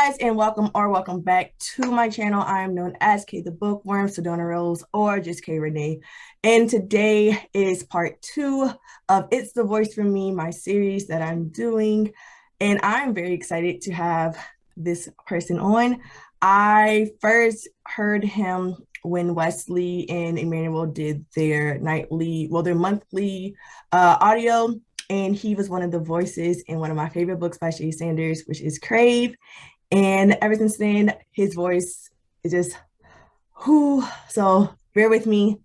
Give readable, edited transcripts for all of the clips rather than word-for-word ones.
guys, and welcome back to my channel. I am known as Kaythebookworm, Sedona Rose, or just K Renee. And today is part two of It's the Voice for Me, my series that I'm doing. And I'm very excited to have this person on. I first heard him when Wesley and Emmanuel did their monthly audio, and he was one of the voices in one of my favorite books by Shay Sanders, which is Crave. And ever since then, his voice is just whoo. So bear with me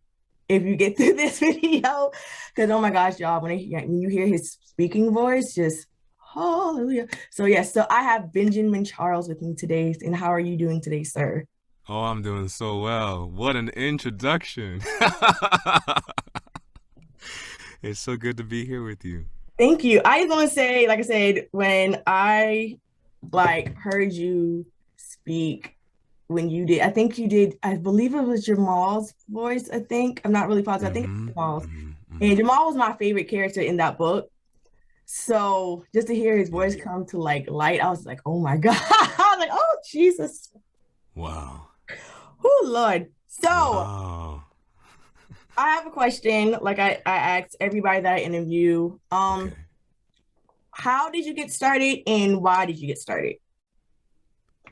if you get through this video, because oh my gosh, y'all, when you hear his speaking voice, just hallelujah. So yes, so I have Benjamin Charles with me today. And how are you doing today, sir? Oh, I'm doing so well. What an introduction. It's so good to be here with you. Thank you. I just want to say, like I said, when I heard you speak when you did, I think you did, I believe it was Jamal's voice, I think. I'm not really positive. I think Mm-hmm, it's Jamal's. mm-hmm, And mm-hmm. Jamal was my favorite character in that book. So just to hear his Yeah. voice come to light, I was like, oh my God. I was like, oh Jesus. Wow. Oh Lord. So Wow. I have a question, like I asked everybody that I interview. Okay. How did you get started and why did you get started?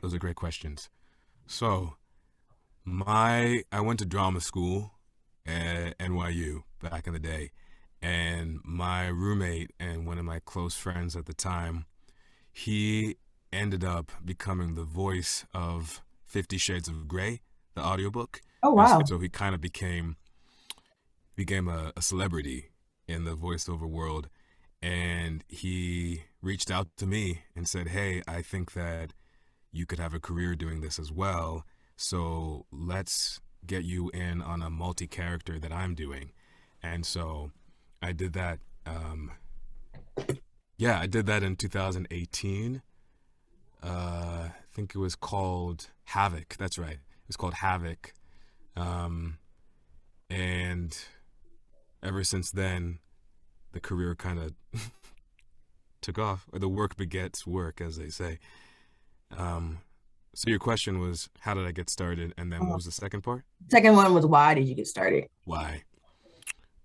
Those are great questions. So, I went to drama school at NYU back in the day, and my roommate and one of my close friends at the time, he ended up becoming the voice of 50 Shades of Grey, the audiobook. Oh And wow. so he kind of became a celebrity in the voiceover world. And he reached out to me and said, "Hey, I think that you could have a career doing this as well. So let's get you in on a multi character that I'm doing." And so I did that. Yeah, I did that in 2018. I think it was called Havoc. That's right. It was called Havoc. Um, and ever since then, the career kind of took off, or the work begets work, as they say. Um, so your question was, how did I get started? And then what was the second part? Second one was why did you get started? Why?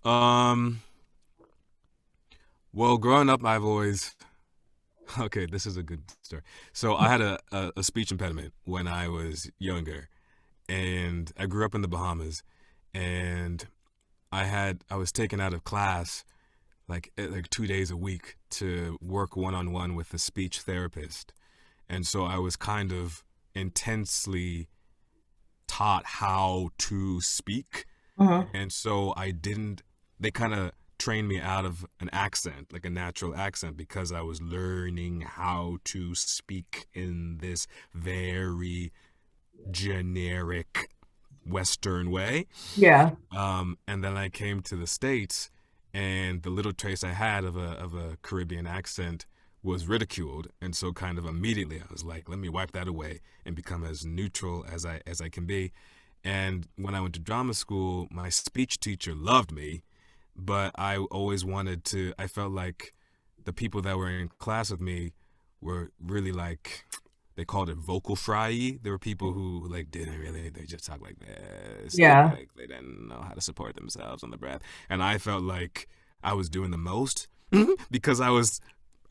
Um, well, growing up, I've always, okay, this is a good story. So I had a speech impediment when I was younger, and I grew up in the Bahamas, and I was taken out of class like 2 days a week to work one on one with a speech therapist. And so I was kind of intensely taught how to speak. Uh-huh. And so they kind of trained me out of an accent, like a natural accent, because I was learning how to speak in this very generic Western way. Yeah. And then I came to the States, and the little trace I had of a Caribbean accent was ridiculed. And so kind of immediately I was like, let me wipe that away and become as neutral as I can be. And when I went to drama school, my speech teacher loved me, but I felt like the people that were in class with me were really like, they called it vocal fry. There were people who like didn't really, they just talk like this, and Yeah. like they didn't know how to support themselves on the breath. And I felt like I was doing the most because I was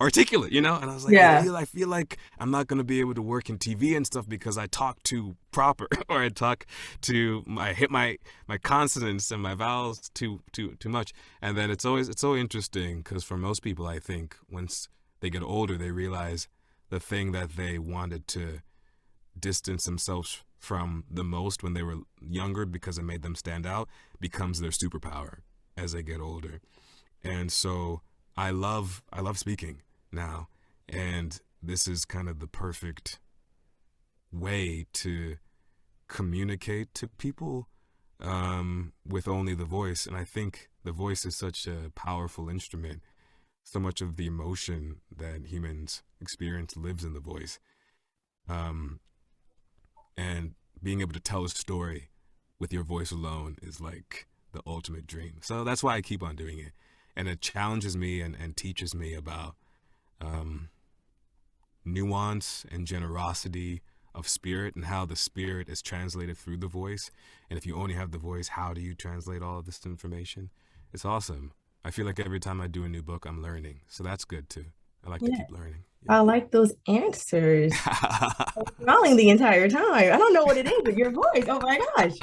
articulate, and I was like, Yeah. I feel like I'm not gonna be able to work in TV and stuff because I talk too proper, or I hit my consonants and my vowels too much. And then it's so interesting because for most people, I think once they get older, they realize the thing that they wanted to distance themselves from the most when they were younger because it made them stand out becomes their superpower as they get older. And so I love speaking now, and this is kind of the perfect way to communicate to people with only the voice. And I think the voice is such a powerful instrument. So much of the emotion that humans experience lives in the voice. Um, and being able to tell a story with your voice alone is like the ultimate dream. So that's why I keep on doing it. And it challenges me and teaches me about um, nuance and generosity of spirit and how the spirit is translated through the voice. And if you only have the voice, how do you translate all of this information? It's awesome. I feel like every time I do a new book, I'm learning. So that's good too. I like to Yeah, keep learning. I like those answers. Yeah. I'm smiling the entire time. I don't know what it is, but your voice. Oh my gosh.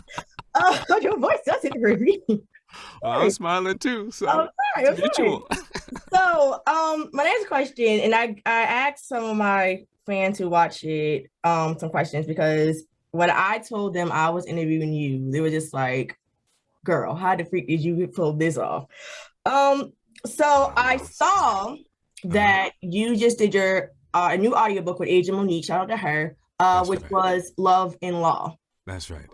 Your voice does it for me. Well, I'm Sorry. smiling too, Oh, so sorry. it's I'm sorry. mutual. So, my next question, and I asked some of my fans who watch it, some questions because when I told them I was interviewing you, they were just like, "Girl, how the freak did you pull this off?" Um, so Oh, I saw uh-huh. that you just did your a new audiobook with Agent Monique, shout out to her, That's which right. was Love in Law. That's right.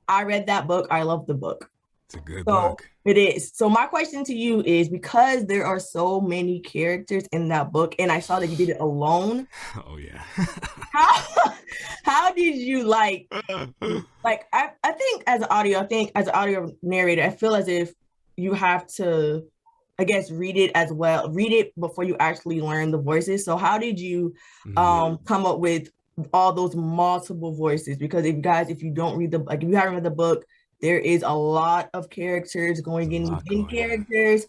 I read that book. I love the book. It's a good So book. it is. So my question to you is because there are so many characters in that book, and I saw that you did it alone. Oh yeah. How how did you I think as an audio, I think as an audio narrator, I feel as if you have to, I guess, read it as well, read it before you actually learn the voices. So how did you Mhm. come up with all those multiple voices? Because if you don't read the like if you haven't read the book, there is a lot of characters going There's a in lot within going on. characters.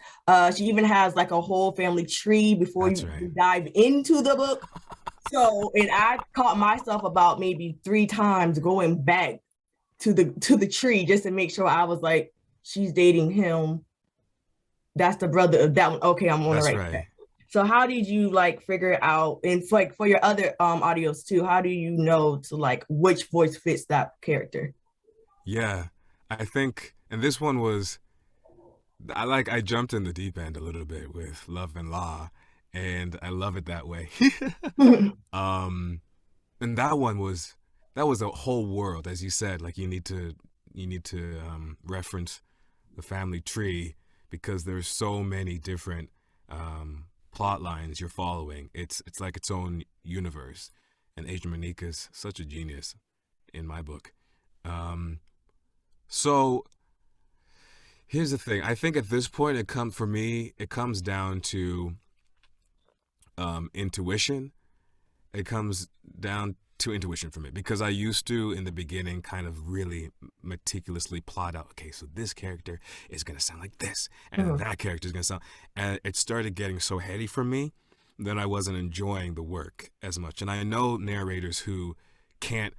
She even has like a whole family tree before That's you right. dive into the book. So, and I caught myself about maybe 3 times going back to the tree just to make sure I was like, she's dating him. That's the brother of that one. Okay, I'm on the That's right track. right. So how did you like figure it out? And it's like for your other audios too, how do you know to like which voice fits that character? Yeah. I think and this one was I jumped in the deep end a little bit with Love and Law and I love it that way. um and that was a whole world as you said like you need to reference the family tree because there's so many different plot lines you're following. It's like its own universe, and Adrian Manika is such a genius in my book. Um, so here's the thing. I think at this point it comes down to intuition. It comes down to intuition for me because I used to in the beginning kind of really meticulously plot out okay so this character is going to sound like this and then Mhm. that character is going to sound and it started getting so heady for me that I wasn't enjoying the work as much and I know narrators who can't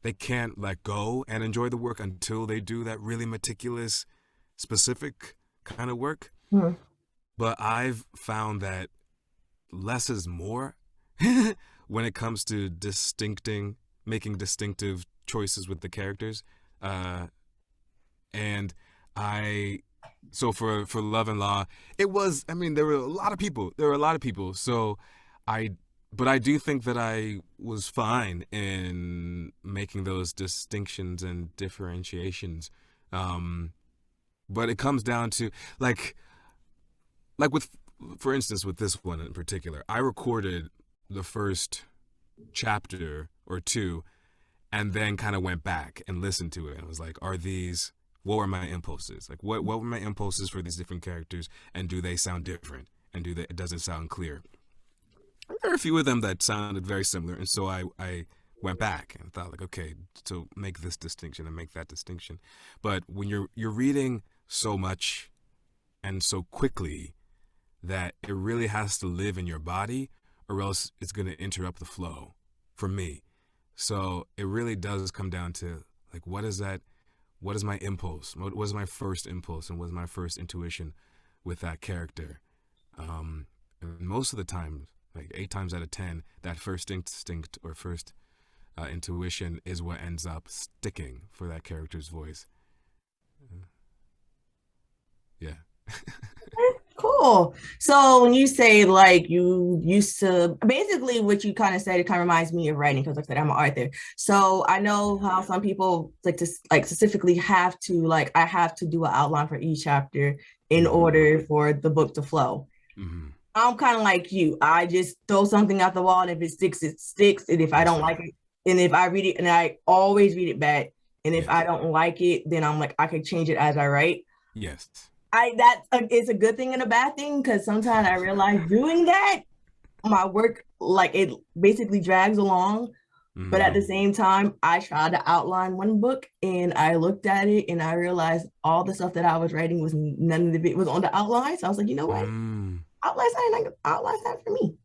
they can't let go and enjoy the work until they do that really meticulous specific kind of work Mhm. but I've found that less is more when it comes to making distinctive choices with the characters. Uh, and I, so for Love and Law, it was. I mean, there were a lot of people. There were a lot of people. So I, but I do think that I was fine in making those distinctions and differentiations. Um, but it comes down to like like with for instance with this one in particular I recorded the first chapter or two and then kind of went back and listened to it and was like are these what were my impulses like what were my impulses for these different characters and do they sound different and do they it doesn't sound clear there are a few of them that sounded very similar and so I went back and thought like okay so make this distinction and make that distinction but when you're reading so much and so quickly that it really has to live in your body or else it's going to interrupt the flow for me. So it really does come down to like, what is my impulse? What is my first impulse and what is my first intuition with that character? And most of the time, like 8 times out of 10, that first instinct or first intuition is what ends up sticking for that character's voice. Yeah. Cool. So when you say like you used to basically what you kind of said, it kind of reminds me of writing because like I said, I'm an author. So I know how some people like to like specifically have to like I have to do an outline for each chapter in Mm-hmm. order for the book to flow. Mm-hmm. I'm kind of like you. I just throw something out the wall, and if it sticks, it sticks. And if I That's don't right. like it, and if I read it, and I always read it back, and if I Yes. don't like it, then I'm like I can change it as I write. Yes. I that It's a good thing and a bad thing because sometimes I realize doing that my work, like it basically drags along. But at Mm-hmm. the same time, I tried to outline one book and I looked at it and I realized all the stuff that I was writing was none of it was on the outline. So I was like, you know what? Mm. Outline's not for me.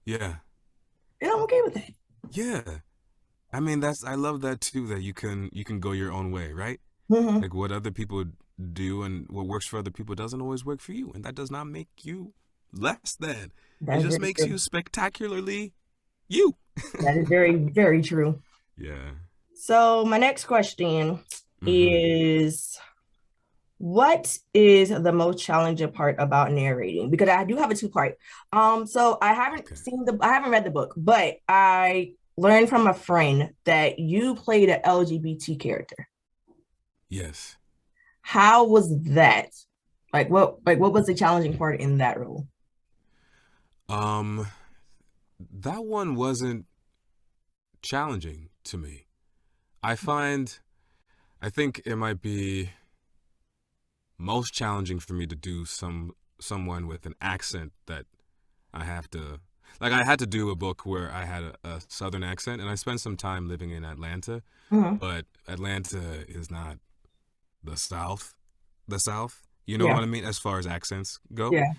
Yeah. And I'm okay with that. Yeah. I mean, that's I love that too. That you can go your own way, right? Mm-hmm. Like what other people do and what works for other people doesn't always work for you, and that does not make you less than. It That's just very makes true. you spectacularly you. That is very, very true. Yeah. So my next question Mm-hmm. is, what is the most challenging part about narrating? Because I do have a two-part. So Okay. I haven't read the book, but I learned from a friend that you played an LGBT character. Yes. How was that? What was the challenging part in that role? Um, that one wasn't challenging to me. I find I think it might be most challenging for me to do someone with an accent that I have to like I had to do a book where I had a southern accent and I spent some time living in Atlanta, Mhm. but Atlanta is not the South. The South. You know Yeah, what I mean as far as accents go? yeah.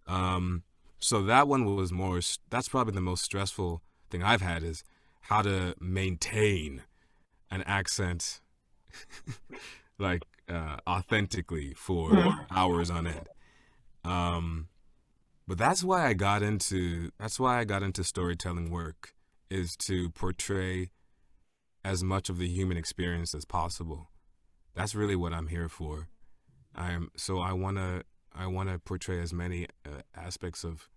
Um so that one was more that's probably the most stressful thing I've had is how to maintain an accent like authentically for Mhm. hours on end. Um But that's why I got into storytelling work is to portray as much of the human experience as possible. That's really what I'm here for. I want to portray as many aspects of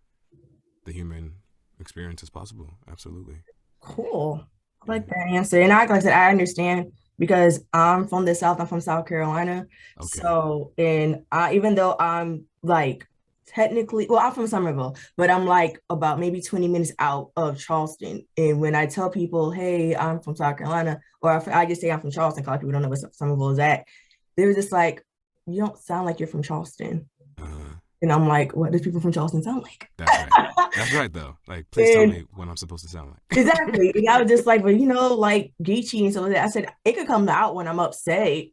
the human experience as possible. Absolutely. Cool. I Yeah. like that answer. And like I said, I understand because I'm from the South. I'm from South Carolina. Okay. So, and I, even though I'm like technically, well, I'm from Somerville, but I'm like about maybe 20 minutes out of Charleston. And when I tell people, hey, I'm from South Carolina, or if I just say I'm from Charleston, because a lot of people don't know where Somerville is at, they're just like, you don't sound like you're from Charleston. Uh, And I'm like, what do people from Charleston sound like? that's right. That's right though. Like please tell And me what I'm supposed to sound like. exactly. And I was just like, but like Geechee and stuff like that. I said it could come out when I'm upset,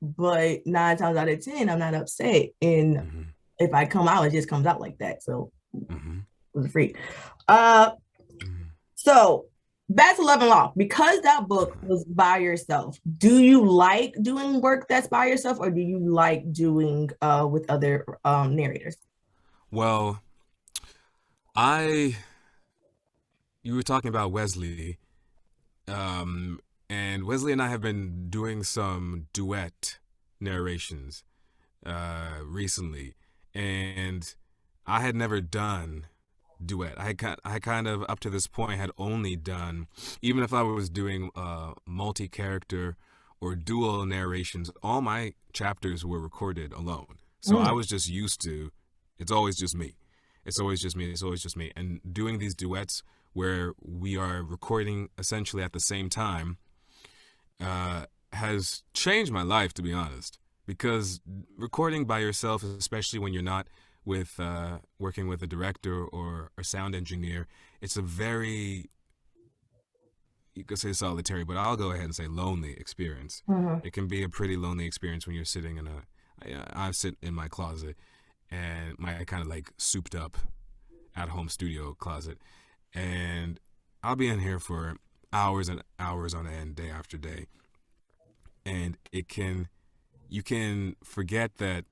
but 9 times out of 10, I'm not upset. And Mhm. if I come out, it just comes out like that. So Mhm. it was a freak. Uh Mhm. so back to Love and Law. Because that book Uh-huh. was by yourself, do you like doing work that's by yourself or do you like doing with other narrators? Well, I you were talking about Wesley. Um, and Wesley and I have been doing some duet narrations recently, and I had never done duet. I kind of up to this point had only done, even if I was doing multi-character or dual narrations, all my chapters were recorded alone. So I Mm, was just used to, it's always just me. It's always just me. It's always just me. And doing these duets where we are recording essentially at the same time has changed my life, to be honest. Because recording by yourself, especially when you're not with working with a director or a sound engineer, it's a very, you could say solitary, but I'll go ahead and say lonely experience. mhm. It can be a pretty lonely experience when you're sitting in I sit in my closet and my kind of like souped up at home studio closet, and I'll be in here for hours and hours on end, day after day, and you can forget that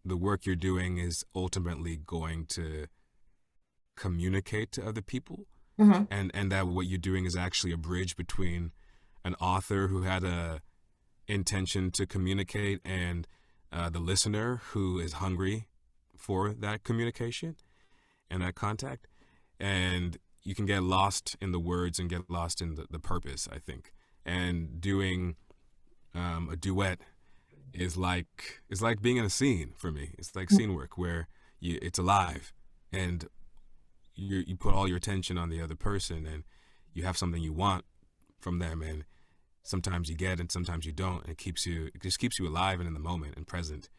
the work you're doing is ultimately going to communicate to other people, Mhm. and that what you're doing is actually a bridge between an author who had a intention to communicate and the listener who is hungry for that communication and that contact, and you can get lost in the words and get lost in the purpose, I think. And doing a duet is like being in a scene for me. It's like scene work where it's alive, and you put all your attention on the other person, and you have something you want from them, and sometimes you get and sometimes you don't, and it just keeps you alive and in the moment and present.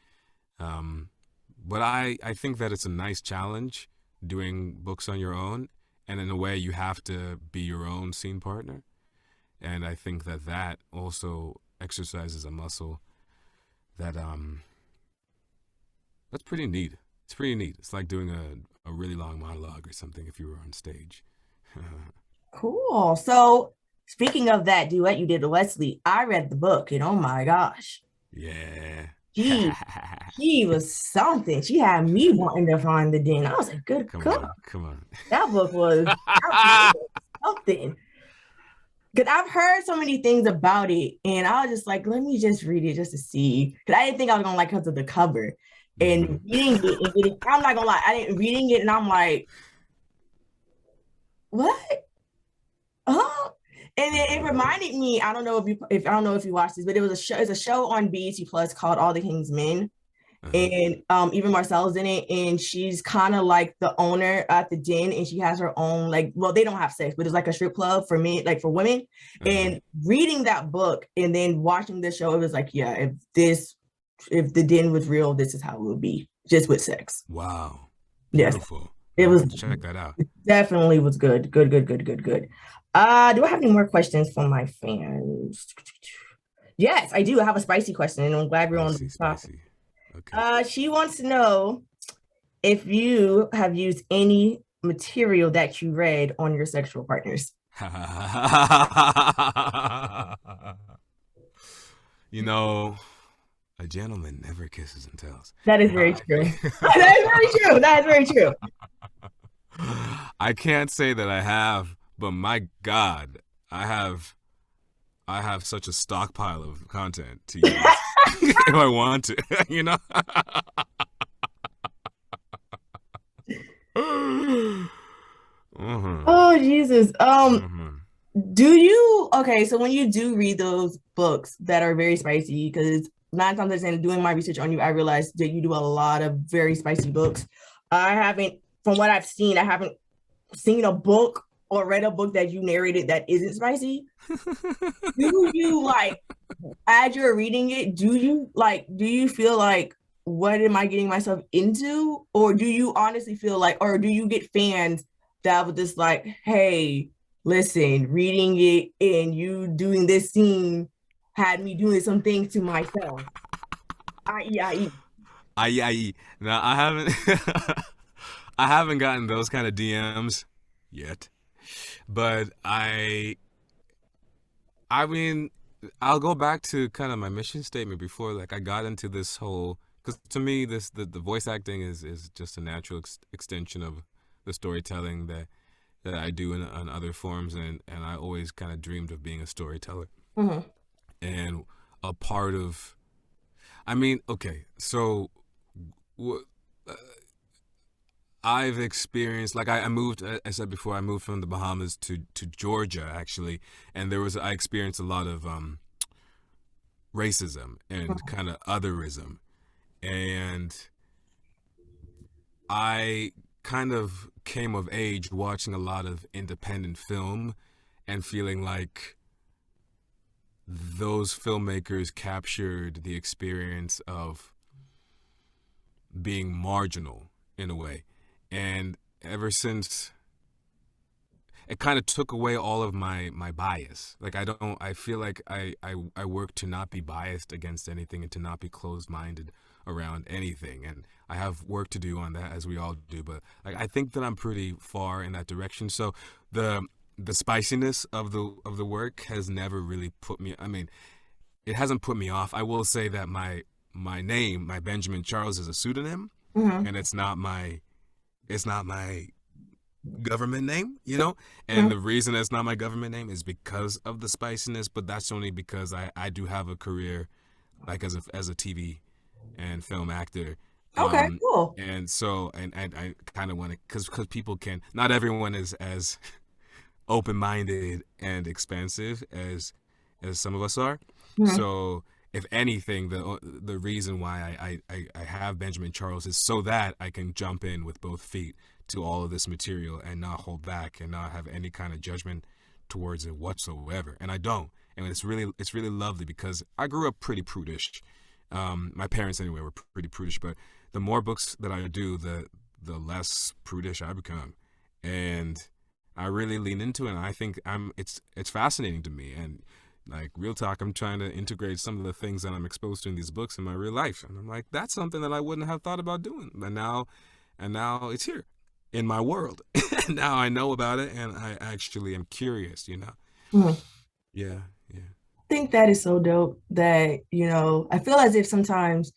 Um, but I think that it's a nice challenge doing books on your own, and in a way, you have to be your own scene partner. And I think that that also exercises a muscle that that's pretty neat. It's pretty neat. It's like doing a really long monologue or something if you were on stage. Cool. So speaking of that duet you did with Wesley, I read the book and oh my gosh, Yeah. she she was something. She had me wanting to find the den. I was like, good Come God, on, come on. that book was something. Because I've heard so many things about it, and I was just like, let me just read it just to see. Because I didn't think I was gonna like because of the cover. And Hmm. reading it and getting, I'm not gonna lie, I didn't reading it, and I'm like, what? Huh? And it Hmm. reminded me, I don't know if I don't know if you watched this, but it was a show, it's a show on BET Plus called All the King's Men. Uh-huh. And even Marcel's in it, and she's kind of like the owner at the den, and she has her own like, well, they don't have sex, but it's like a strip club for men, like for women. Uh-huh. And reading that book and then watching the show, it was like, yeah, if the den was real, this is how it would be, just with sex. Wow. Yes, Beautiful. it I'll have was to check that out. definitely was good, good, good, good, good, good. Do I have any more questions from my fans? Yes, I do. I have a spicy question, and I'm glad we're on Spicy, the topic. spicy. Okay. She wants to know if you have used any material that you read on your sexual partners. You know, a gentleman never kisses and tells. That is No, very true. That is very true. That is very true. I can't say that I have, but my God, I have I have such a stockpile of content to use if I want to, you know? Mm-hmm. Oh Jesus. Mm-hmm. Do you okay? So when you do read those books that are very spicy, because 9 times out of 10, doing my research on you, I realized that you do a lot of very spicy books. I haven't, from what I've seen, I haven't seen a book or read a book that you narrated that isn't spicy. Do you like, as you're reading it, do you feel like, what am I getting myself into? Or do you honestly feel like, or do you get fans that would just like, hey, listen, reading it and you doing this scene had me doing some things to myself. I. I now I haven't I haven't gotten those kind of DMs yet, but I mean I'll go back to kind of my mission statement before. Like I got into this whole because to me this the voice acting is just a natural extension of the storytelling that I do in other forms, and I always kind of dreamed of being a storyteller. Mhm. And a part of I mean okay so uh, I've experienced like I moved. I said before I moved from the Bahamas to Georgia actually, and I experienced a lot of racism and kind of otherism, and I kind of came of age watching a lot of independent film and feeling like those filmmakers captured the experience of being marginal in a way, and ever since it kind of took away all of my bias. Like I feel like I work to not be biased against anything and to not be closed minded around anything. And I have work to do on that, as we all do. But like I think that I'm pretty far in that direction. So the spiciness of the work has never really put me. I mean, it hasn't put me off. I will say that my name, my Benjamin Charles, is a pseudonym, Mhm. and it's not my government name, you know? And Mhm. the reason it's not my government name is because of the spiciness, but that's only because I do have a career like as a TV and film actor. Okay, Um cool. and so and I kind of want to cuz people can not everyone is as open-minded and expansive as some of us are. Mhm. So if anything, the reason why I have Benjamin Charles is so that I can jump in with both feet to all of this material and not hold back and not have any kind of judgment towards it whatsoever. And I don't. And it's really lovely because I grew up pretty prudish. My parents anyway were pretty prudish, but the more books that I do, the less prudish I become. And I really lean into it, and I think it's fascinating to me. And like real talk, I'm trying to integrate some of the things that I'm exposed to in these books in my real life, and I'm like, that's something that I wouldn't have thought about doing, and now it's here in my world. Now I know about it, and I actually am curious. Mhm. Yeah, yeah, I think that is so dope that, I feel as if sometimes,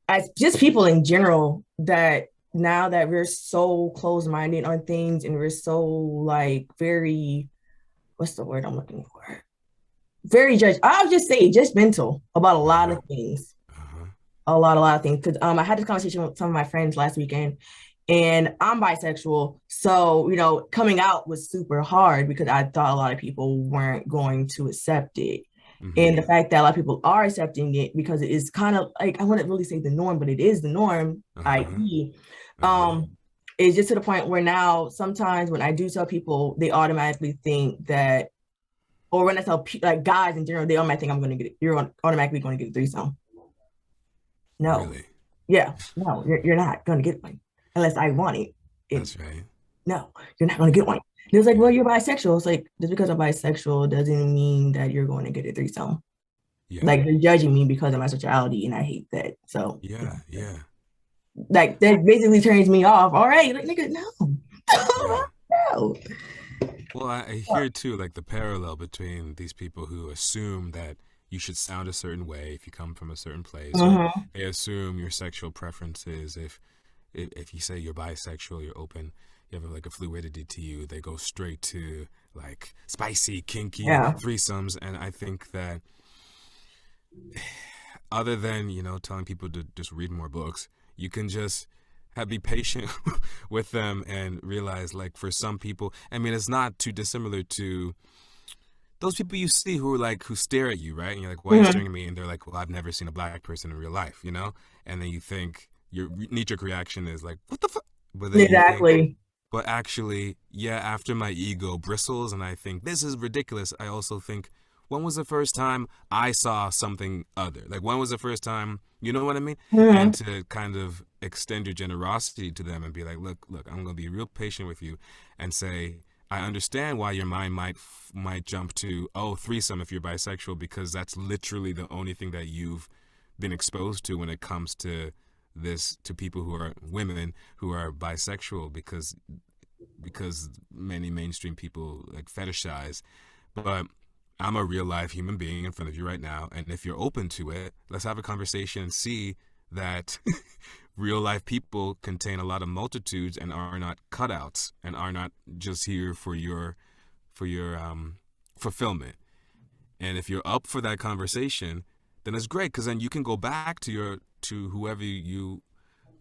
as just people in general, that now that we're so close-minded on things and we're so like very, what's the word I'm looking for? Very I'll just say judgmental about a uh lot huh, of things. uh huh, A lot of things. Because I had this conversation with some of my friends last weekend, and I'm bisexual. So, coming out was super hard because I thought a lot of people weren't going to accept it. And mm-hmm, the fact that a lot of people are accepting it because it is kind of like, I wouldn't really say the norm, but it is the norm, uh huh, i.e., uh huh. is just to the point where now sometimes when I do tell people, they automatically think that, or when I tell like guys in general, they automatically think I'm going to get it. You're automatically going to get a threesome. No. Really, Yeah. No, you're not going to get one unless I want it. And that's right. no, you're not going to get one. And it was like, well, Yeah, you're bisexual. It's like, just because I'm bisexual doesn't mean that you're going to get a threesome. yeah, Like, you're judging me because of my sexuality, and I hate that. So, yeah, yeah, like, that basically turns me off. All right, like, nigga, no. yeah. No. Well, I hear too, like the parallel between these people who assume that you should sound a certain way if you come from a certain place, or Mm-hmm. they assume your sexual preferences. If you say you're bisexual, you're open, you have like a fluidity to you, they go straight to like spicy, kinky Yeah. threesomes. And I think that other than telling people to just read more books, you can just be patient with them and realize, like, for some people, I mean, it's not too dissimilar to those people you see who stare at you, right? And you're like, why are you Mm-hmm. staring at me? And they're like, well, I've never seen a black person in real life. And then you think your knee-jerk reaction is like, what the fuck? But then you think, Exactly. but actually, yeah, after my ego bristles and I think this is ridiculous, I also think, when was the first time I saw something other? Like, when was the first time, you know what I mean? And Mm-hmm. to kind of extend your generosity to them and be like, look, I'm going to be real patient with you and say, I understand why your mind might jump to, oh, threesome if you're bisexual, because that's literally the only thing that you've been exposed to when it comes to this, to people who are women who are bisexual, because many mainstream people like fetishize. But I'm a real live human being in front of you right now, and if you're open to it, let's have a conversation and see that real life people contain a lot of multitudes and are not cutouts and are not just here for your fulfillment. And if you're up for that conversation, then it's great, because then you can go back to whoever you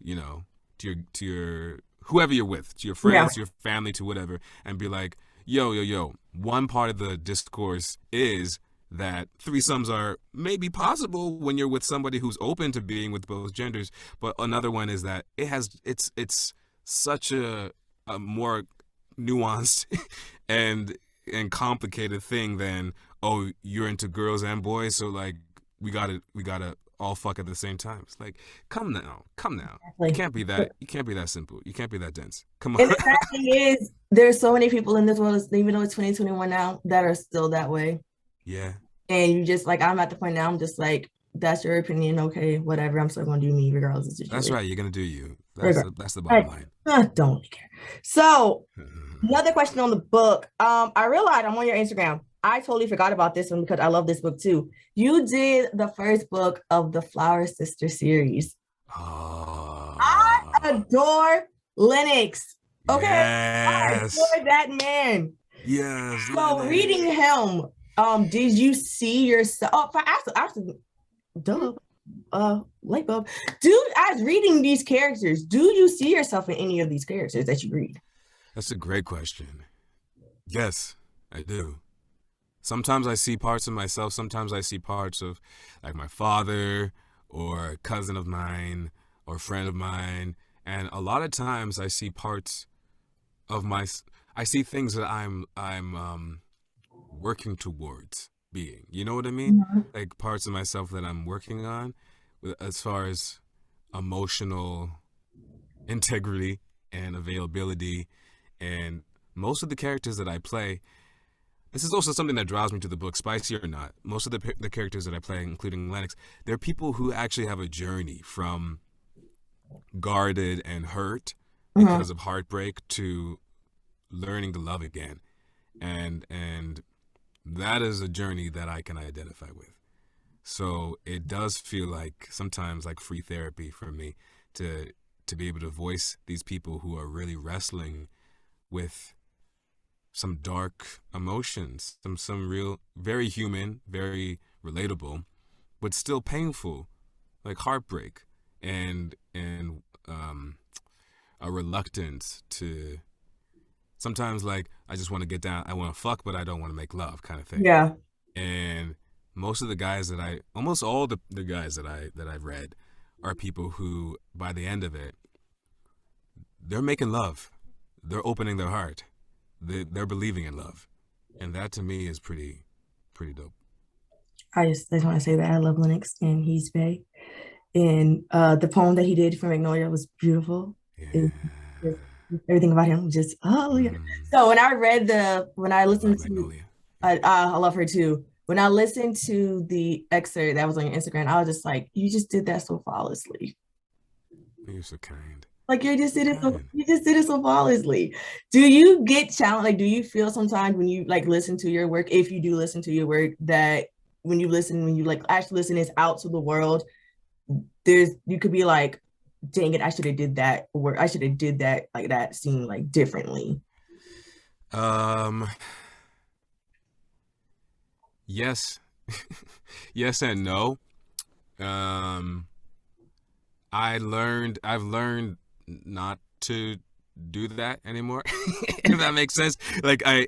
know, to your whoever you're with, to your Yeah. friends, to your family, to whatever, and be like, yo. One part of the discourse is that threesomes are maybe possible when you're with somebody who's open to being with both genders, but another one is that it's such a more nuanced and complicated thing than, oh, you're into girls and boys, so like we gotta all fuck at the same time. It's like, come now. You Exactly. can't be that. You can't be that simple. You can't be that dense. Come on. And the sad thing is, there's so many people in this world, even though it's 2021 now, that are still that way. Yeah, And you just like, I'm at the point now, I'm just like, that's your opinion. Okay, whatever. I'm still going to do me regardless of the that's situation. right. You're gonna do you. That's Regardless. that's the bottom I line. don't really care. So, another question on the book. I realized I'm on your Instagram. I totally forgot about this one because I love this book too. You did the first book of the Flower Sister series. I Oh, adore Lennox. Okay, I yes, adore that man. yes, So reading Lennox. him, did you see yourself? Oh, actually, duh, light bulb. Dude, as reading these characters, do you see yourself in any of these characters that you read? That's a great question. Yes, I do. Sometimes I see parts of myself. Sometimes I see parts of like my father or a cousin of mine or a friend of mine. And a lot of times I see parts of I see things that I'm working towards being. You know what I mean? Mhm. Like parts of myself that I'm working on as far as emotional integrity and availability and most of the characters that I play, this is also something that draws me to the book, spicy or not. Most of the characters that I play, including Lennox, they're people who actually have a journey from guarded and hurt Mhm. because of heartbreak to learning to love again. And that is a journey that I can identify with. So it does feel like sometimes like free therapy for me to to be able to voice these people who are really wrestling with some dark emotions, some real very human, very relatable, but still painful, like heartbreak and a reluctance to sometimes like I just want to get down, I want to fuck, but I don't want to make love kind of thing. Yeah. And most of the guys that I, almost all the guys that I've read are people who by the end of it, they're making love, they're opening their heart, they're believing in love, and that to me is pretty dope. I just want to say that I love Lennox and he's Bay. And the poem that he did for Magnolia was beautiful. Yeah. It, just, everything about him was just oh yeah. Mm, So when I I love listened to, Magnolia. I love her too. When I listened to the excerpt that was on your Instagram, I was just like, you just did that so flawlessly. You're so kind. Like Kind. you just did it so flawlessly. Do you get challenged? Like, do you feel sometimes when you like listen to your work, if you do listen to your work, that when you like actually listen this out to the world, there's you could be like, dang it, I should have did that, or I should have did that like that scene like differently. Um, yes, yes and no. Um, I've learned not to do that anymore. If that makes sense. Like I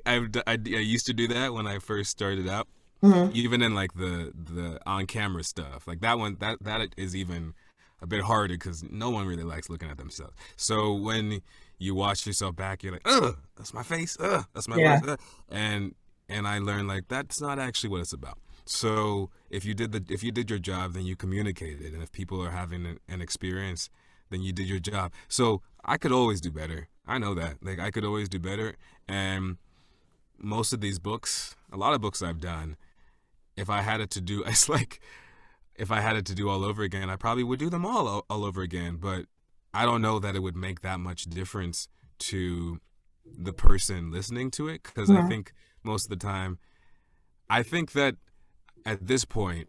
used to do that when I first started out, Mhm. even in like the on camera stuff. Like that one that is even a bit harder because no one really likes looking at themselves. So when you watch yourself back, you're like, ugh, that's my face, that's my voice, Yeah. and and I learned like that's not actually what it's about. So if you did your job, then you communicated it, and if people are having an experience, then you did your job. So I could always do better. I know that. Like I could always do better, and most of these books, a lot of books I've done, if I had it to do, it's like if I had it to do all over again, I probably would do them all over again. But I don't know that it would make that much difference to the person listening to it because I Mhm. think most of the time, I think that at this point,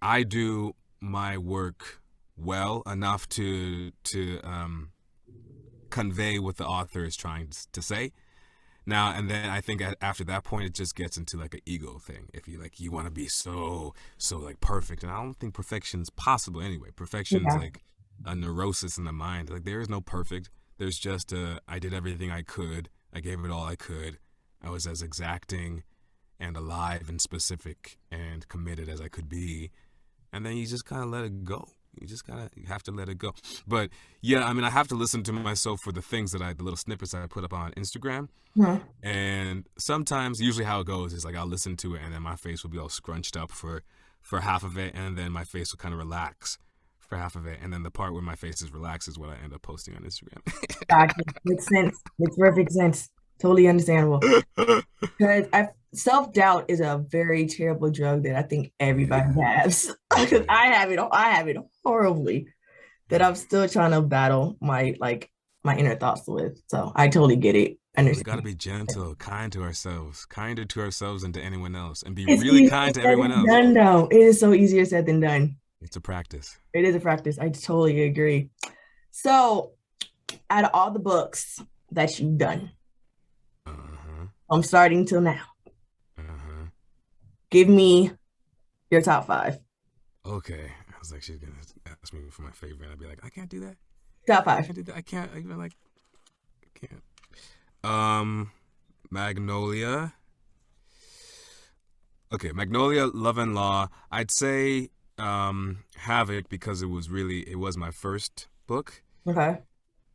I do my work well enough to convey what the author is trying to say. Now and then, I think after that point, it just gets into like an ego thing. If you like, you want to be so like perfect, and I don't think perfection's possible anyway. Perfection's Yeah. like a neurosis in the mind. Like there is no perfect. There's just I did everything I could. I gave it all I could. I was as exacting and alive and specific and committed as I could be, and then you just kind of let it go. You just gotta you have to let it go. But yeah, I mean, I have to listen to myself for the things that the little snippets that I put up on Instagram. Mhm. And sometimes, usually how it goes is like I'll listen to it and then my face will be all scrunched up for half of it, and then my face will kind of relax for half of it, and then the part where my face is relaxed is what I end up posting on Instagram. Gotcha. Makes sense. Makes perfect sense. Totally understandable. Because I self-doubt is a very terrible drug that I think everybody Yeah, has. Because yeah, I have it horribly that I'm still trying to battle my like my inner thoughts with. So I totally get it. I we got to understand. be gentle, kind to ourselves, kinder to ourselves than to anyone else, and be It's really easier kind to said everyone than else. done, though. It is so easier said than done. It's a practice. It is a practice. I totally agree. So, out of all the books that you've done, Uh-huh. I'm starting till now. Uh-huh. Give me your top five. Okay. I was like, she's gonna ask me for my favorite. I'd be like, I can't do that. Top I five. can't do that. I can't even like I can't. Um Magnolia. Okay, Magnolia, Love and Law. I'd say Havoc because it was my first book. Okay.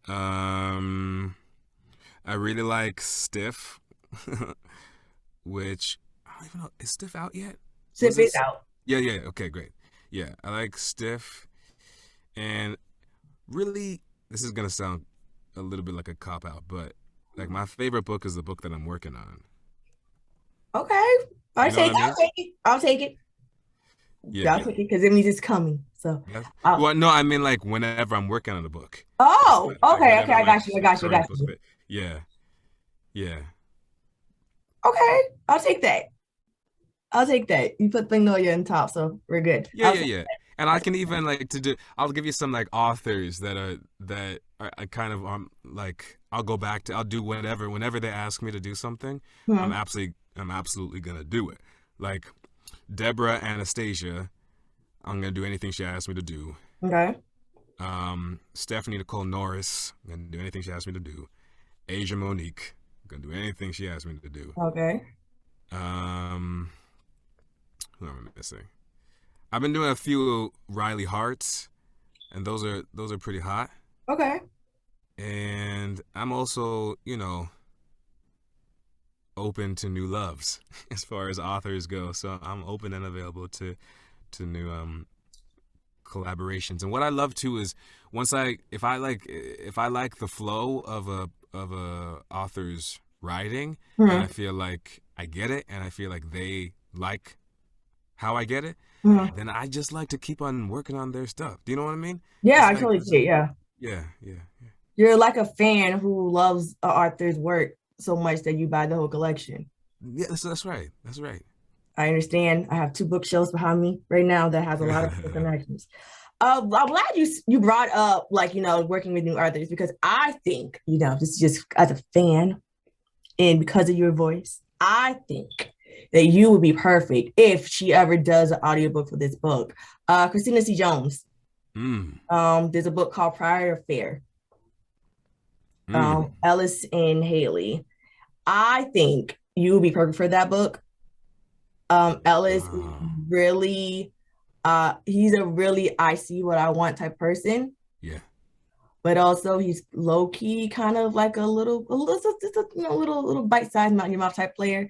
Um I really like Stiff, which I don't even know, is Stiff out yet? Was Sip it this? out. Yeah, yeah, okay, great. Yeah, I like Stiff, and really this is gonna sound a little bit like a cop out, but like my favorite book is the book that I'm working on. Okay. You know what I I'll mean? take it. I'll take it. I'll Yeah. take it because it means it's coming. So That's, I'll, well, no, I mean like whenever I'm working on a book. It's oh, like okay, okay. whenever I my got you. I got you. I current got book you. that, yeah, yeah. Okay. I'll take that. I'll take that. You put Magnolia in top, so we're good. Yeah, I'll yeah, take yeah. And I can even like to do. I'll give you some like authors that are kind of like I'll go back to. I'll do whenever they ask me to do something. hmm. I'm absolutely gonna do it. Like Deborah Anastasia, I'm gonna do anything she asks me to do. Okay. Stephanie Nicole Norris, I'm gonna do anything she asks me to do. Asia Monique, I'm gonna do anything she asks me to do. Okay. Um, who am I missing? I've been doing a few Riley Harts, and those are pretty hot. Okay. And I'm also, open to new loves as far as authors go. So I'm open and available to new collaborations. And what I love too is if I like the flow of a author's writing, and I Hmm. feel like I get it, and I feel like they like how I get it, Hmm. then I just like to keep on working on their stuff. Do you know what I mean? Yeah, It's I like totally get it. Yeah. yeah, yeah, yeah. You're like a fan who loves Arthur's work so much that you buy the whole collection. Yeah, that's right. That's right. I understand. I have two bookshelves behind me right now that has a lot of connections. I'm glad you brought up like working with new authors because I think this is just as a fan and because of your voice, I think that you would be perfect if she ever does an audiobook for this book. Christina C. Jones. Mm, There's a book called Prior Affair. mm. Ellis and Haley. I think you would be perfect for that book. Ellis is Oh, really he's a really I see what I want type person, yeah. but also he's low key kind of like a little bite-sized melt in your mouth type player.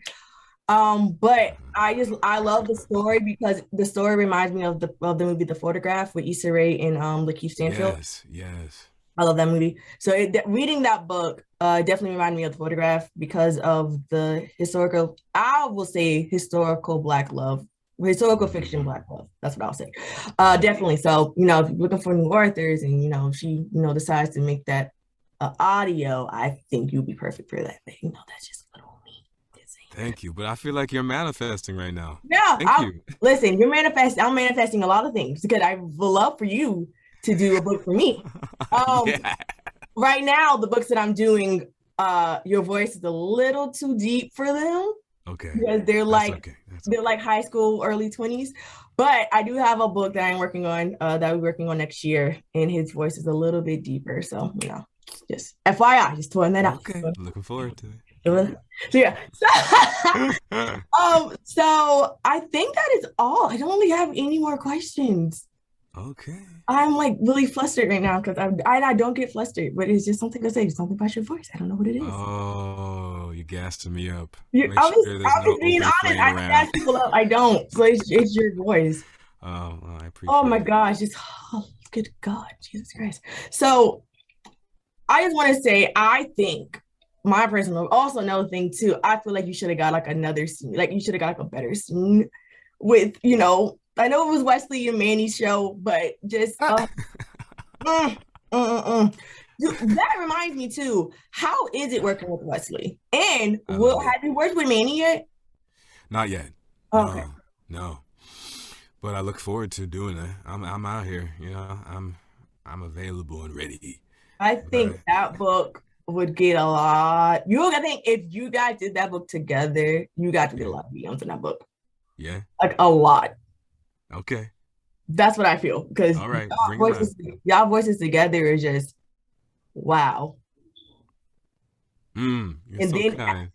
But I love the story because the story reminds me of the movie The Photograph with Issa Rae and Lakeith Stanfield. Yes, yes. I love that movie. So reading that book definitely reminded me of The Photograph because of the historical, I will say historical Black love, historical fiction Mm-hmm. Black love. That's what I'll say. Mm. Definitely. So, if you're looking for new authors and, she, decides to make that audio, I think you'd be perfect for that. But, that's just a little me. Thank you. But I feel like you're manifesting right now. Yeah, Thank you. listen, you're manifesting. I'm manifesting a lot of things because I would love for you to do a book for me. Um, Yeah. right now the books that I'm doing, your voice is a little too deep for them Okay. because they're That's like okay. That's they're okay. like high school, early 20s. But I do have a book that I'm working on, that we're working on next year, and his voice is a little bit deeper. So, just FYI, just throwing that out. Okay. Looking forward to it. So Yeah. yeah. So I think that is all. I don't really have any more questions. Okay. I'm like really flustered right now because I don't get flustered, but it's just something to say, something about your voice. I don't know what it is. Oh, you gassing me up. You, Make I'm sure just, there's I'm no just being open honest. flame I don't around. gas people up. I don't. So it's your voice. Oh, well, I Oh my appreciate it. gosh. Good God, Jesus Christ. So I just want to say, I think my personal, also another thing too, I feel like you should have got like another scene. Like you should have got like a better scene with, I know it was Wesley and Manny's show, but just, mm, mm. That reminds me too. How is it working with Wesley? And I love it. have you worked with Manny yet? Not yet. Okay. No, no. But I look forward to doing it. I'm out here. I'm available and ready. I But think that book would get a lot. I think if you guys did that book together, you got to get a yeah, lot of DMs in that book. yeah. Like a lot. Okay. That's what I feel. Because All right. Bring it on. y'all voices together is just wow. You're And so then kind.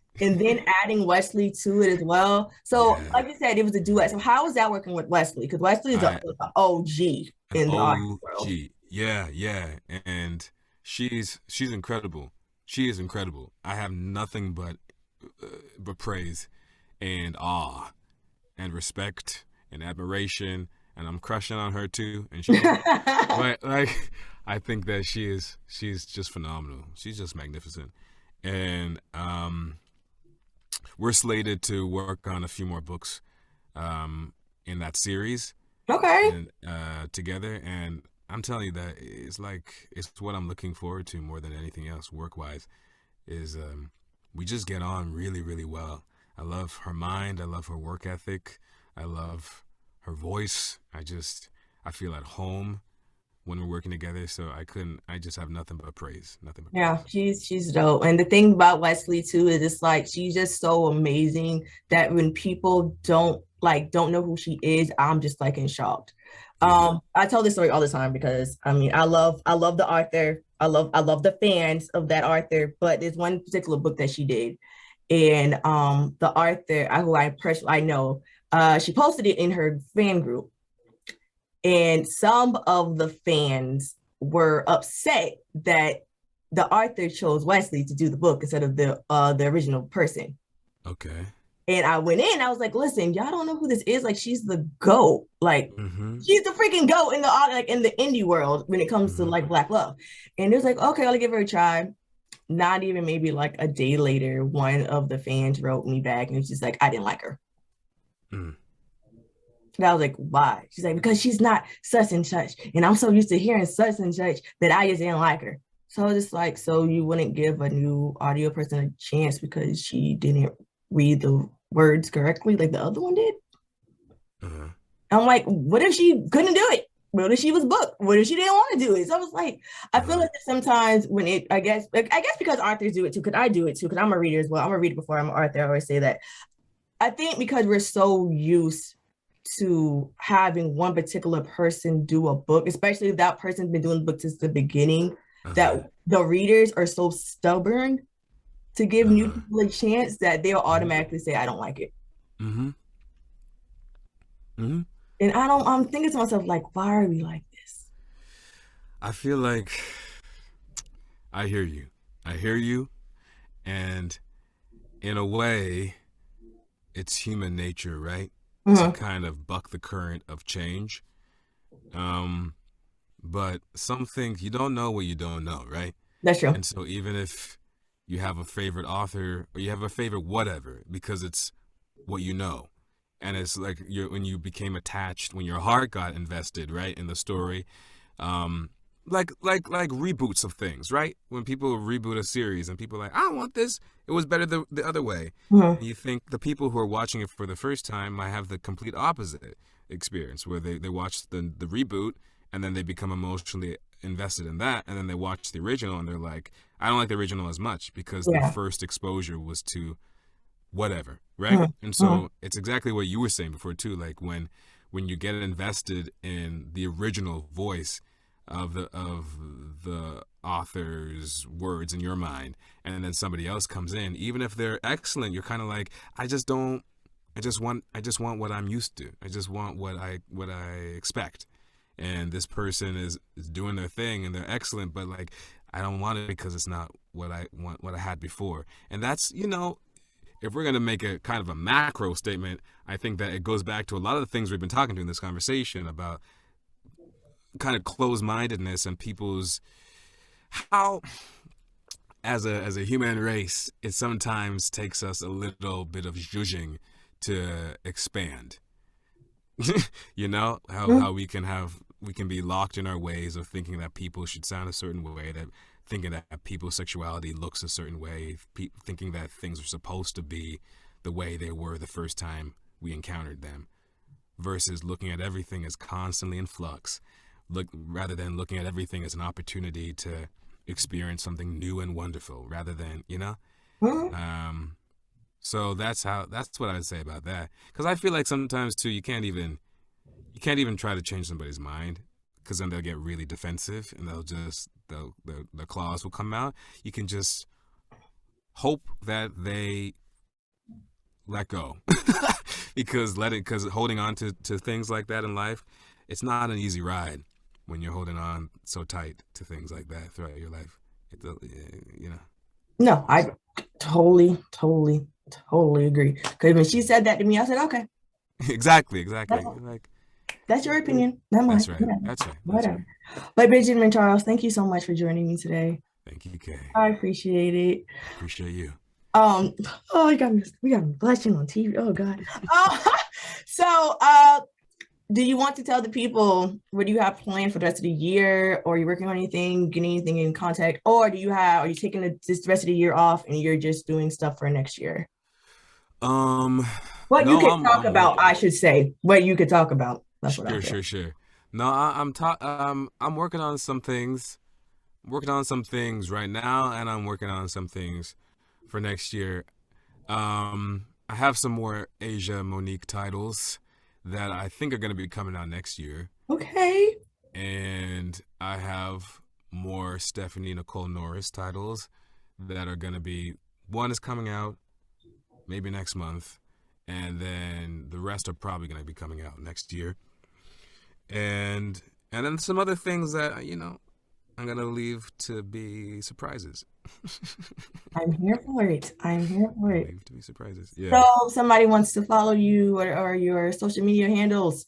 adding Wesley to it as well. So, Yeah. like you said, it was a duet. So, how is that working with Wesley? Because Wesley is I a OG an in the art world. OG. Yeah, yeah. And she's incredible. She is incredible. I have nothing but praise and awe and respect and admiration, and I'm crushing on her too, and she knows it. But like, I think that she's just phenomenal. She's just magnificent, and we're slated to work on a few more books in that series Okay. and together. And I'm telling you that it's what I'm looking forward to more than anything else, work wise. Is we just get on really, really well. I love her mind. I love her work ethic. I love her voice. I feel at home when we're working together. So I just have nothing but praise. Nothing but Yeah, praise. she's dope. And the thing about Wesley too is it's like she's just so amazing that when people don't know who she is, I'm just like in shock. Yeah. I tell this story all the time because I mean I love the author. I love the fans of that author, but there's one particular book that she did. And the author who I personally I know, she posted it in her fan group. And some of the fans were upset that the author chose Wesley to do the book instead of the original person. Okay. And I went in, I was like, listen, y'all don't know who this is. Like, she's the GOAT. Like, Mm-hmm. she's the freaking GOAT in the indie world when it comes to Mm-hmm. like Black love. And it was like, okay, I'll give her a try. Not even maybe like a day later, one of the fans wrote me back and it's just like, I didn't like her. Mm. And I was like, why? She's like, because she's not such and such. And I'm so used to hearing such and such that I just didn't like her. So I was just like, so you wouldn't give a new audio person a chance because she didn't read the words correctly like the other one did? Uh-huh. I'm like, what if she couldn't do it? What if she was booked? What if she didn't want to do it? So I was like, I feel Uh-huh. like sometimes when I guess because authors do it too, because I do it too, because I'm a reader as well. I'm a reader before I'm an author. I always say that. I think because we're so used to having one particular person do a book, especially if that person's been doing the book since the beginning, Uh-huh. that the readers are so stubborn to give new Uh-huh. people a chance that they'll Mm-hmm. automatically say, I don't like it. Mm-hmm. Mm-hmm. And I'm thinking to myself, like, why are we like this? I feel like I hear you. I hear you. And in a way, it's human nature, right? To Mm-hmm. kind of buck the current of change. Um, but some things you don't know what you don't know, right? That's true. And so even if you have a favorite author or you have a favorite whatever, because it's what you know, and it's like when you became attached, when your heart got invested, right, in the story, um, like reboots of things, right? When people reboot a series and people are like, I don't want this. It was better the other way. Mm-hmm. And you think the people who are watching it for the first time might have the complete opposite experience, where they watch the reboot and then they become emotionally invested in that, and then they watch the original and they're like, I don't like the original as much because their Yeah. first exposure was to whatever, right? And Mm-hmm. Mm-hmm. so it's exactly what you were saying before too, like when you get invested in the original voice of the author's words in your mind, and then somebody else comes in, even if they're excellent, you're kind of like, I just want what I'm used to. I just want what I expect. And this person is doing their thing and they're excellent, but like I don't want it because it's not what I want, what I had before. And that's, if we're going to make a kind of a macro statement, I think that it goes back to a lot of the things we've been talking to in this conversation about kind of closed-mindedness and people's how as a human race, it sometimes takes us a little bit of judging to expand. How we can be locked in our ways of thinking that people should sound a certain way, that thinking that people's sexuality looks a certain way, thinking that things are supposed to be the way they were the first time we encountered them, versus looking at everything as constantly in flux, rather than looking at everything as an opportunity to experience something new and wonderful, rather than Mm-hmm. um, so that's what I would say about that. Because I feel like sometimes too, you can't even try to change somebody's mind, because then they'll get really defensive and the claws will come out. You can just hope that they let go, because holding on to things like that in life, it's not an easy ride when you're holding on so tight to things like that throughout your life. It, you know. No, I totally, totally, totally agree. Because when she said that to me, I said, okay, Exactly, that's exactly. Like that's your opinion. Not that's mine. right. Whatever. That's right. That's right. Whatever. But Benjamin Charles, thank you so much for joining me today. Thank you, Kay. I appreciate it. Appreciate you. Um, oh, we got me blushing on TV. Oh God. So do you want to tell the people what do you have planned for the rest of the year, or are you working on anything, getting anything in contact, or are you taking this rest of the year off and you're just doing stuff for next year? Um, What you no, could talk I'm about, I working. should say. What you could talk about. That's what I Sure, said. sure, sure. No, I'm working on some things. I'm working on some things right now, and I'm working on some things for next year. I have some more Asia Monique titles that I think are going to be coming out next year, Okay. and I have more Stephanie Nicole Norris titles that are going to be. One is coming out maybe next month, and then the rest are probably going to be coming out next year. And then some other things that I'm gonna leave to be surprises. I'm here for it. I'm here for it. Leave to be surprises. Yeah, So if somebody wants to follow you or your social media handles.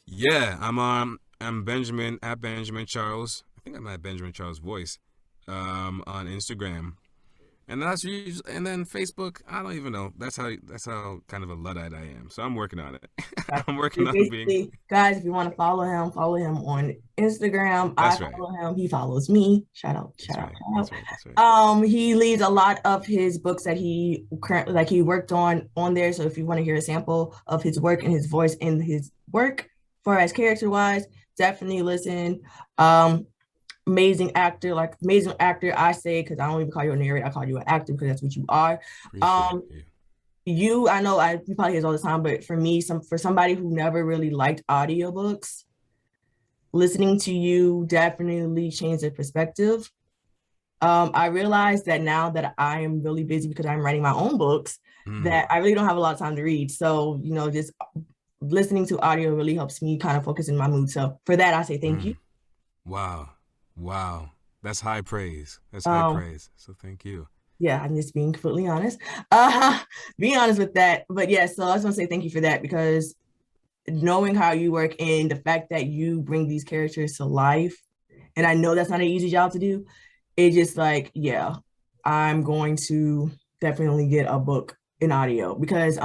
yeah. I'm Benjamin at Benjamin Charles. I think I'm at Benjamin Charles Voice. On Instagram, and that's usually, and then Facebook. I don't even know. That's how kind of a luddite I am. So I'm working on it. I'm working on being. Basically, guys, if you want to follow him on Instagram. I That's right. follow him. He follows me. Shout out, That's shout out, right. shout That's right. That's right. out. He leaves a lot of his books that he currently like he worked on there. So if you want to hear a sample of his work and his voice in his work, for as character wise, definitely listen. Um, amazing actor, I say, because I don't even call you a narrator, I call you an actor because that's what you are. Appreciate um you. I know you probably hear this all the time, but for me, for somebody who never really liked audiobooks, listening to you definitely changed their perspective. I realized that now that I am really busy because I'm writing my own books, Mm, that I really don't have a lot of time to read. So, just listening to audio really helps me kind of focus in my mood. So for that, I say thank you. mm. Wow. Wow. That's high praise. That's high Um, praise. So thank you. yeah, I'm just being completely honest. Being honest with that. But yeah, so I just want to say thank you for that because knowing how you work and the fact that you bring these characters to life, and I know that's not an easy job to do, it's just like, yeah, I'm going to definitely get a book in audio because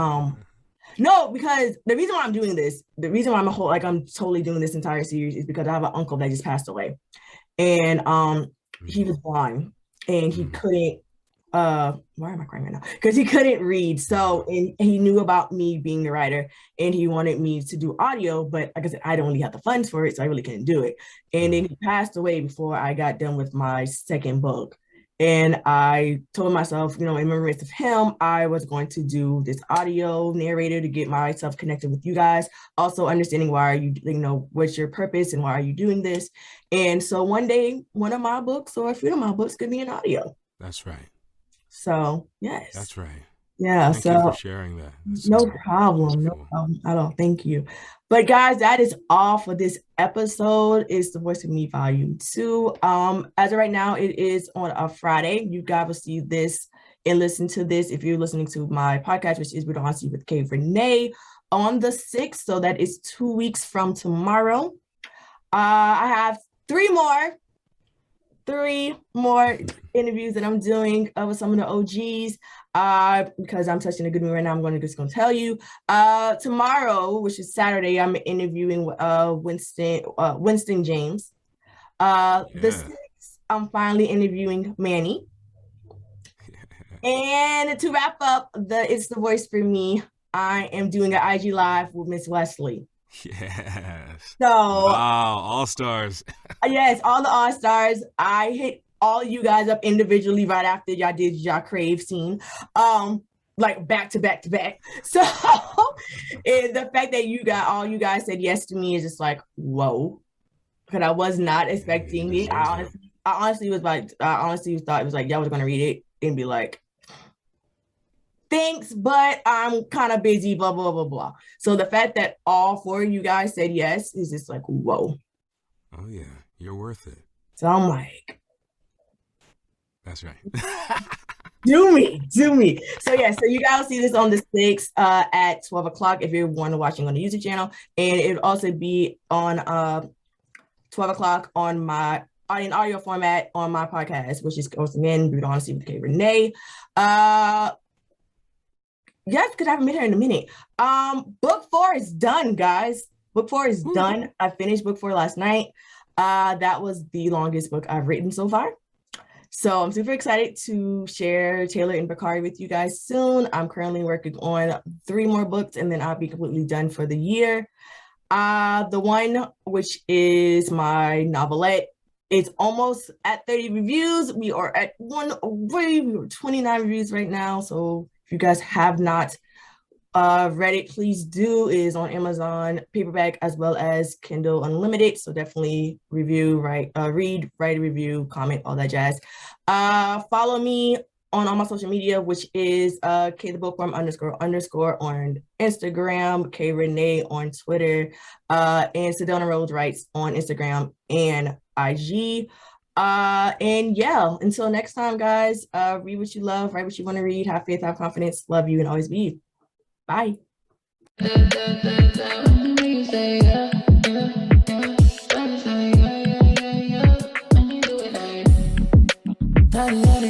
no, because the reason why I'm doing this, the reason why I'm totally doing this entire series is because I have an uncle that just passed away. And he Mm, was blind and he mm, couldn't why am I crying right now? Because he couldn't read. So wow. and he knew about me being the writer and he wanted me to do audio, but like I said, I don't really have the funds for it, so I really couldn't do it. And then Mm, he passed away before I got done with my second book. And I told myself, in remembrance of him, I was going to do this audio narrator to get myself connected with you guys. Also understanding why are you, what's your purpose and why are you doing this? And so one day, one of my books or a few of my books could be an audio. that's right. So yes. That's right. Yeah. Thank you for So sharing that. That's no so problem. No beautiful. problem at all. Thank you. But guys, that is all for this episode. It's the Voice of Me Volume 2. As of right now, it is on a Friday. You guys will see this and listen to this if you're listening to my podcast, which is With Honesty with Kay Renee on the 6th. So that is 2 weeks from tomorrow. I have three more interviews that I'm doing with some of the OGs. Because I'm touching a good mood right now, I'm just gonna tell you. Tomorrow, which is Saturday, I'm interviewing Winston James. The Yeah. 6th, I'm finally interviewing Manny. Yeah. And to wrap up It's the Voice for Me, I am doing an IG live with Miss Wesley. Yes. So Wow. All stars. yes, all the All Stars. I hit all you guys up individually right after y'all did y'all crave scene. Like back to back to back. So the fact that you guys said yes to me is just like, whoa. Because I was not Yeah, he expecting it. deserves that. I honestly thought it was like y'all was gonna read it and be like, thanks, but I'm kind of busy, blah, blah, blah, blah. So the fact that all four of you guys said yes is just like, whoa. Oh yeah, you're worth it. So I'm like, That's right. do me. So yeah, so you guys will see this on the 6th at 12 o'clock if you're one watching on the YouTube channel. And it'll also be on 12 o'clock on my in audio format on my podcast, which is once again Brute Honesty with Kay Renee. Yes, because I haven't been here in a minute. Book 4 is done, guys. Book 4 is done. I finished book 4 last night. That was the longest book I've written so far. So I'm super excited to share Taylor and Bakari with you guys soon. I'm currently working on 3 more books and then I'll be completely done for the year. The one which is my novelette, it's almost at 30 reviews. We are at 29 reviews right now. So if you guys have not read it, please do. It is on Amazon paperback as well as Kindle Unlimited. So definitely review, read, write a review, comment, all that jazz. Follow me on all my social media, which is Kaythebookworm __ on Instagram, Kay Renee on Twitter, and Sedona Rose Writes on Instagram and IG. And yeah, until next time, guys, read what you love, write what you want to read, have faith, have confidence, love you, and always be you. Bye. Let